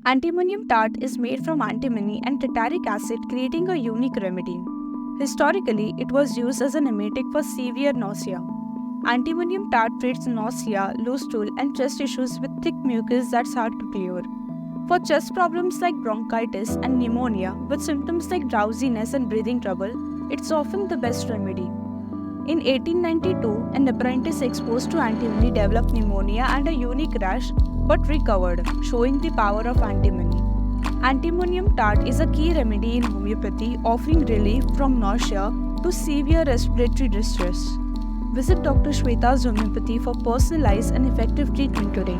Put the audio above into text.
Antimonium tart is made from antimony and tartaric acid, creating a unique remedy. Historically, it was used as an emetic for severe nausea. Antimonium tart treats nausea, loose stool, and chest issues with thick mucus that's hard to clear. For chest problems like bronchitis and pneumonia, with symptoms like drowsiness and breathing trouble, it's often the best remedy. In 1892, an apprentice exposed to antimony developed pneumonia and a unique rash but recovered, showing the power of antimony. Antimonium tart is a key remedy in homeopathy, offering relief from nausea to severe respiratory distress. Visit Dr. Shweta's Homeopathy for personalized and effective treatment today.